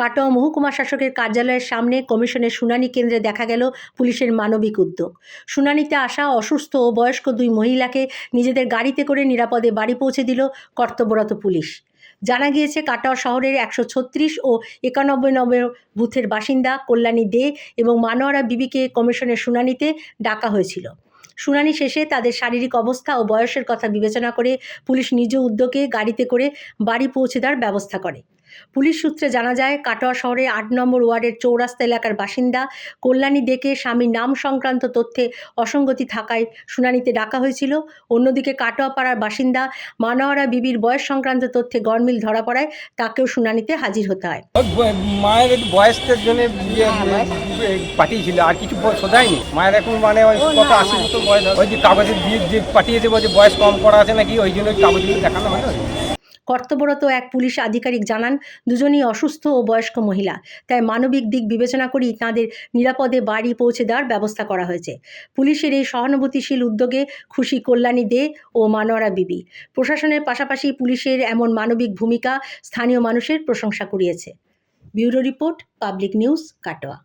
কাটোয়া মহকুমা শাসকের কার্যালয়ের সামনে কমিশনের শুনানি কেন্দ্রে দেখা গেল পুলিশের মানবিক উদ্যোগ। শুনানিতে আসা অসুস্থ ও বয়স্ক দুই মহিলাকে নিজেদের গাড়িতে করে নিরাপদে বাড়ি পৌঁছে দিল কর্তব্যরত পুলিশ। জানা গিয়েছে, কাটোয়া শহরের 136 ও 91 নম্বর বুথের বাসিন্দা কল্যাণী দে এবং মানোয়ারা বিবিকে কমিশনের শুনানিতে ডাকা হয়েছিল। শুনানি শেষে তাদের শারীরিক অবস্থা ও বয়সের কথা বিবেচনা করে পুলিশ নিজ উদ্যোগে গাড়িতে করে বাড়ি পৌঁছে দেওয়ার ব্যবস্থা করে। পুলিশ সূত্রে জানা যায়, কাটোয়া শহরের 8 নম্বর ওয়ার্ডের চৌরাস্তা এলাকার বাসিন্দা কল্যাণী দেকে স্বামীর নাম সংক্রান্ত তথ্যে অসঙ্গতি থাকায় শুনানিতে ডাকা হয়েছিল। অন্যদিকে কাটোয়া পাড়ার বাসিন্দা মানোয়ারা বিবির বয়স সংক্রান্ত তথ্যে গরমিল ধরা পড়ায় তাকেও শুনানিতে হাজির হতে হয়। মায়ের বয়সের জন্য পাঠিয়েছিল, আর কিছু শোধায়নি। মায়ের এখন ওই কত 80 বছর বয়স, ওই যে কাগজে দিয়ে যে পাঠিয়েছে বলছে বয়স কম করা আছে নাকি, ওই জন্য কাগজগুলো দেখানো হয়। কর্তব্যরত এক পুলিশ আধিকারিক জানান, দুজনই অসুস্থ ও বয়স্ক মহিলা, তাই মানবিক দিক বিবেচনা করেই তাঁদের নিরাপদে বাড়ি পৌঁছে দেওয়ার ব্যবস্থা করা হয়েছে। পুলিশের এই সহানুভূতিশীল উদ্যোগে খুশি কল্যাণী দে ও মানোয়ারা বিবি। প্রশাসনের পাশাপাশি পুলিশের এমন মানবিক ভূমিকা স্থানীয় মানুষের প্রশংসা কুড়িয়েছে। Bureau report, public news, Katwa.